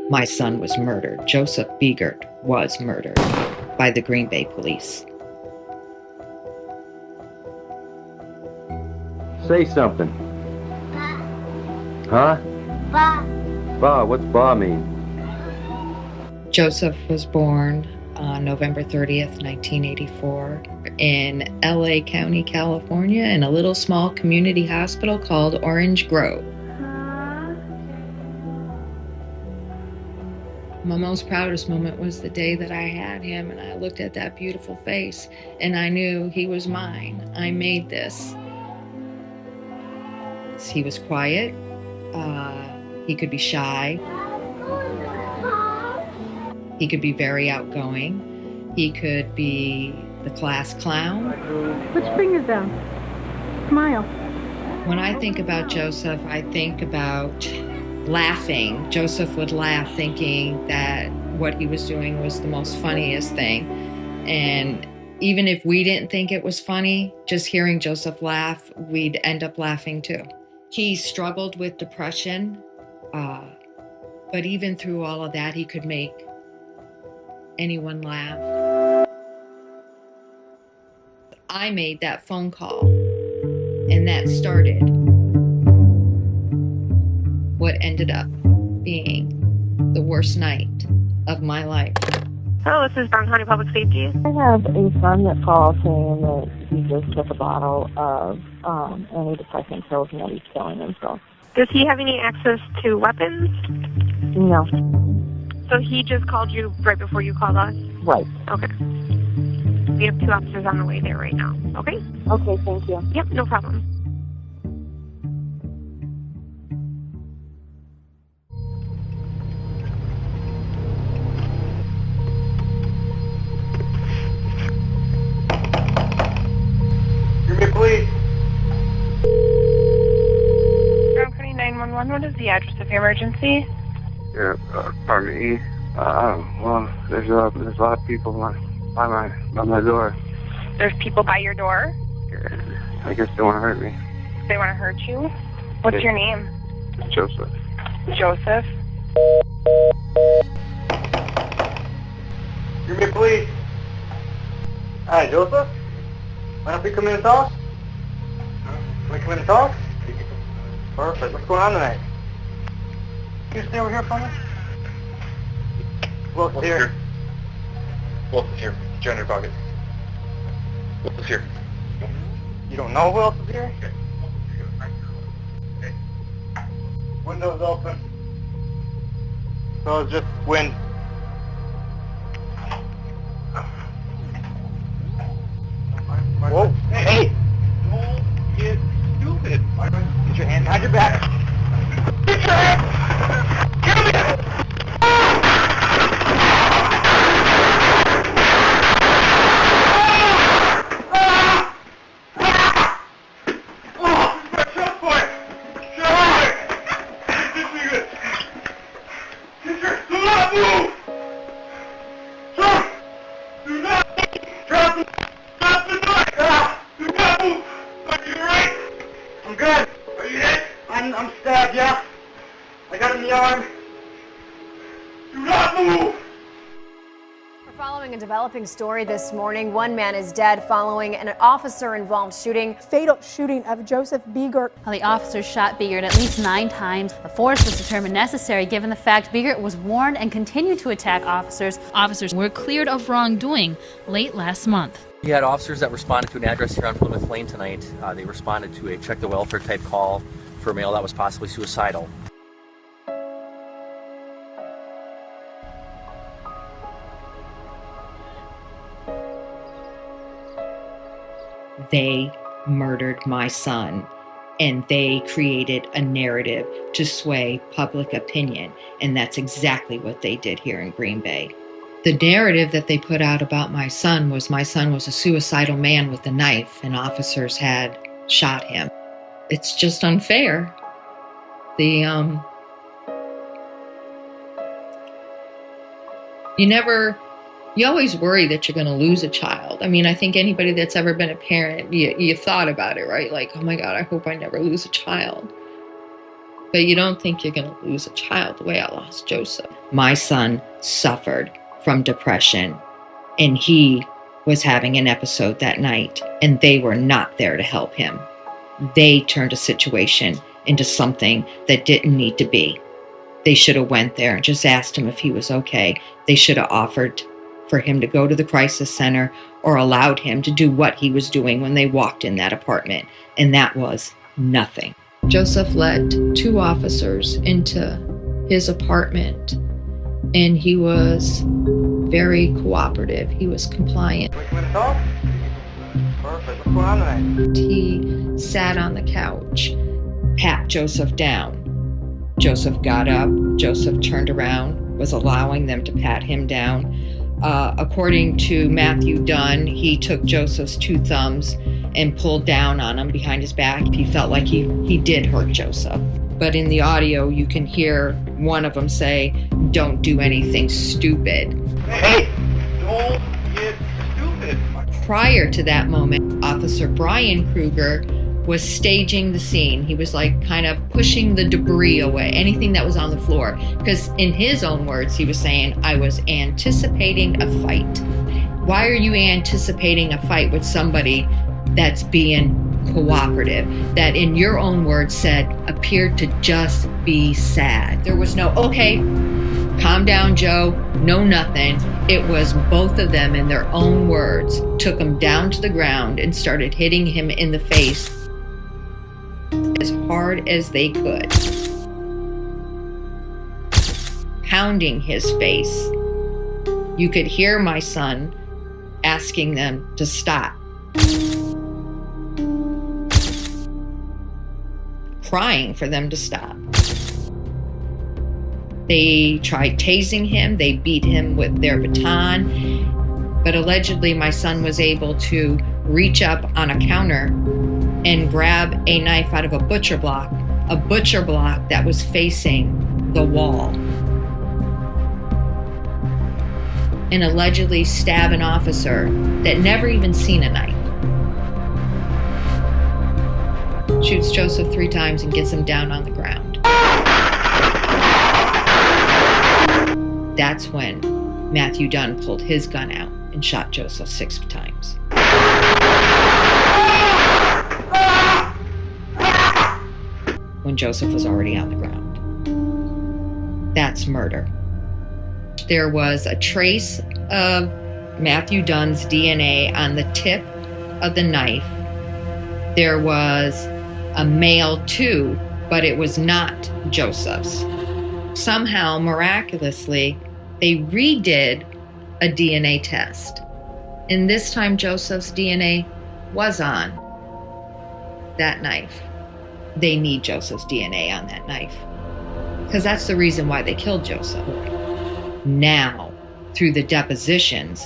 My son was murdered. Joseph Biegert was murdered by the Green Bay police. Say something. Ba. Huh? Ba. Ba, what's ba mean? Joseph was born on November 30th, 1984, in LA County, California, in a little small community hospital called Orange Grove. My most proudest moment was the day that I had him and I looked at that beautiful face and I knew he was mine. I made this. He was quiet. He could be shy. He could be very outgoing. He could be the class clown. Put your fingers down. Smile. When I think about Joseph, I think about laughing. Joseph would laugh thinking that what he was doing was the most funniest thing. And even if we didn't think it was funny, just hearing Joseph laugh, we'd end up laughing too. He struggled with depression, but even through all of that, he could make anyone laugh. I made that phone call, and that started what ended up being the worst night of my life. Hello, this is Brown County Public Safety. I have a son that calls saying that he just took a bottle of antidepressant pills and that he's killing himself. Does he have any access to weapons? No. So he just called you right before you called us? Right. Okay. We have 2 officers on the way there right now. Okay? Okay, thank you. Yep, no problem. Give me, please. Brown County 911, what is the address of your emergency? Yeah, pardon me. Well, there's a lot of people by my door. There's people by your door? Yeah, I guess they want to hurt me. They want to hurt you? What's your name? Joseph. Joseph? Give me, please. Hi, Joseph. Why don't we come in and talk? Can we come in and talk? Perfect. What's going on tonight? Can you stay over here for me? Who else is here? Who else is here? Johnny Bucket. Who else is here? You don't know who else is here? Okay. Windows open. So it's just wind. Whoa! Hey! Don't get stupid. Get your hand behind your back. Get your hand! Give me it! I'm good. Are you hit? I'm stabbed, yeah. I got him in the arm. Do not move! We're following a developing story this morning. One man is dead following an officer-involved shooting. Fatal shooting of Joseph Biegert. While the officers shot Biegert at least 9 times, the force was determined necessary given the fact Biegert was warned and continued to attack officers. Officers were cleared of wrongdoing late last month. We had officers that responded to an address here on Plymouth Lane tonight. They responded to a check the welfare type call for a male that was possibly suicidal. They murdered my son, and they created a narrative to sway public opinion, and that's exactly what they did here in Green Bay. The narrative that they put out about my son was a suicidal man with a knife, and officers had shot him. It's just unfair. You always worry that you're going to lose a child. I mean, I think anybody that's ever been a parent, you thought about it, right? Like, oh my God, I hope I never lose a child. But you don't think you're going to lose a child the way I lost Joseph. My son suffered from depression, and he was having an episode that night, and they were not there to help him. They turned a situation into something that didn't need to be. They should have went there and just asked him if he was okay. They should have offered for him to go to the crisis center or allowed him to do what he was doing when they walked in that apartment. And that was nothing. Joseph let 2 officers into his apartment, and he was very cooperative. He was compliant. Wait a minute, talk? Perfect. What's going on tonight? He sat on the couch, pat Joseph down. Joseph got up. Joseph turned around, was allowing them to pat him down. According to Matthew Dunn, he took Joseph's 2 thumbs and pulled down on him behind his back. He felt like he did hurt Joseph. But in the audio, you can hear one of them say, "Don't do anything stupid." Hey, don't get stupid. Prior to that moment, Officer Brian Kruger was staging the scene. He was like kind of pushing the debris away, anything that was on the floor. Because in his own words, he was saying, "I was anticipating a fight." Why are you anticipating a fight with somebody that's being cooperative, that in your own words said, appeared to just be sad? There was no, "Okay, calm down, Joe, no nothing." It was both of them in their own words, took him down to the ground and started hitting him in the face as hard as they could, pounding his face. You could hear my son asking them to stop, crying for them to stop. They tried tasing him, they beat him with their baton, but allegedly my son was able to reach up on a counter and grab a knife out of a butcher block that was facing the wall, and allegedly stab an officer that never even seen a knife. Shoots Joseph 3 times and gets him down on the ground. That's when Matthew Dunn pulled his gun out and shot Joseph 6 times. When Joseph was already on the ground. That's murder. There was a trace of Matthew Dunn's DNA on the tip of the knife. There was a male too, but it was not Joseph's. Somehow, miraculously, they redid a DNA test. And this time Joseph's DNA was on that knife. They need Joseph's DNA on that knife, because that's the reason why they killed Joseph. Now, through the depositions,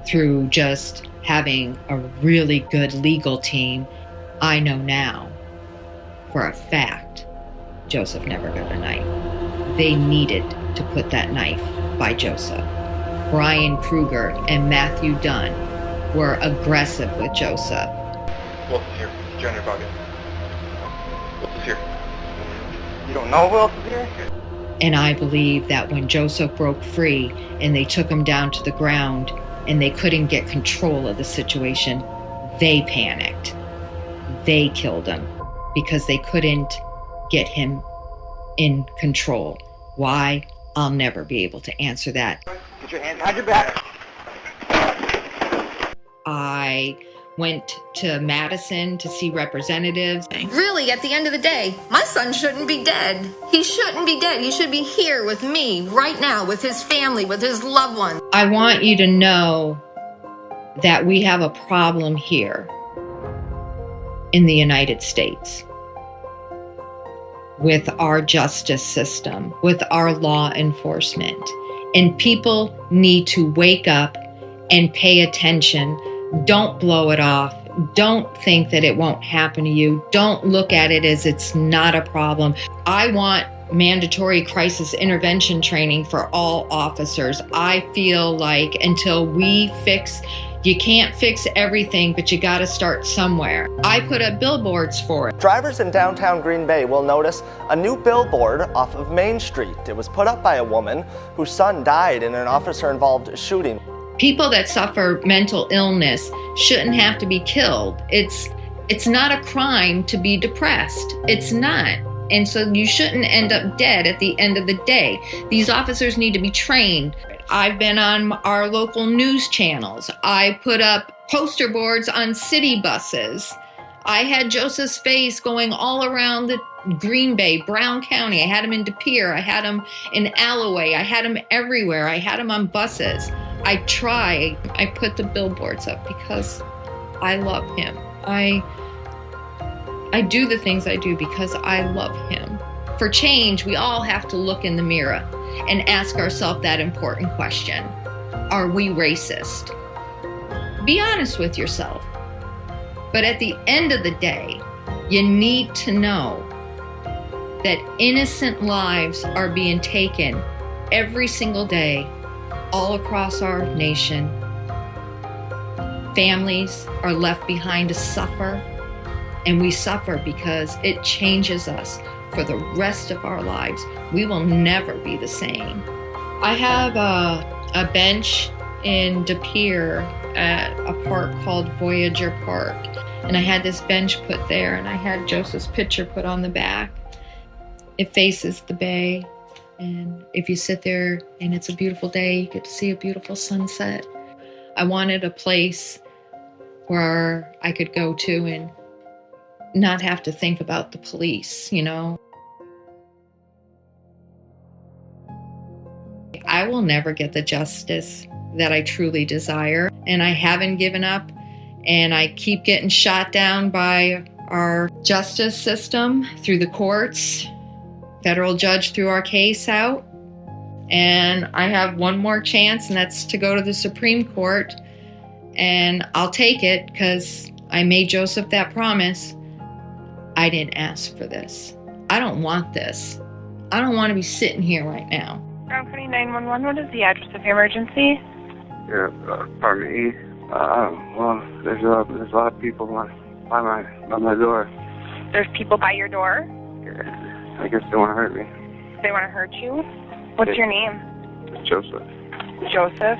through just having a really good legal team, I know now for a fact Joseph never got a knife. They needed to put that knife by Joseph. Brian Kruger and Matthew Dunn were aggressive with Joseph. Who else is here? Junior Biegert. Who else is here? You don't know who else is here? And I believe that when Joseph broke free and they took him down to the ground and they couldn't get control of the situation, they panicked. They killed him because they couldn't get him in control. Why? I'll never be able to answer that. Get your hands behind your back. I went to Madison to see representatives. Really, at the end of the day, my son shouldn't be dead. He shouldn't be dead. He should be here with me right now, with his family, with his loved ones. I want you to know that we have a problem here in the United States with our justice system, with our law enforcement. And people need to wake up and pay attention. Don't blow it off. Don't think that it won't happen to you. Don't look at it as it's not a problem. I want mandatory crisis intervention training for all officers. I feel like until we fix You can't fix everything, but you got to start somewhere. I put up billboards for it. Drivers in downtown Green Bay will notice a new billboard off of Main Street. It was put up by a woman whose son died in an officer-involved shooting. People that suffer mental illness shouldn't have to be killed. It's not a crime to be depressed. It's not. And so you shouldn't end up dead at the end of the day. These officers need to be trained. I've been on our local news channels. I put up poster boards on city buses. I had Joseph's face going all around the Green Bay, Brown County. I had him in De Pere. I had him in Alloway. I had him everywhere. I had him on buses. I put the billboards up because I love him. I do the things I do because I love him. For change, we all have to look in the mirror and ask ourselves that important question. Are we racist? Be honest with yourself. But at the end of the day, you need to know that innocent lives are being taken every single day all across our nation. Families are left behind to suffer. And we suffer because it changes us for the rest of our lives. We will never be the same. I have a bench in De Pere at a park called Voyager Park. And I had this bench put there, and I had Joseph's picture put on the back. It faces the bay. And if you sit there and it's a beautiful day, you get to see a beautiful sunset. I wanted a place where I could go to and not have to think about the police, you know. I will never get the justice that I truly desire, and I haven't given up, and I keep getting shot down by our justice system through the courts. Federal judge threw our case out, and I have one more chance, and that's to go to the Supreme Court, and I'll take it because I made Joseph that promise. I didn't ask for this. I don't want this. I don't want to be sitting here right now. Brown County 911, what is the address of your emergency? Yeah, pardon me. Well, there's a lot of people by my door. There's people by your door? Yeah, I guess they want to hurt me. They want to hurt you? What's your name? Joseph. Joseph?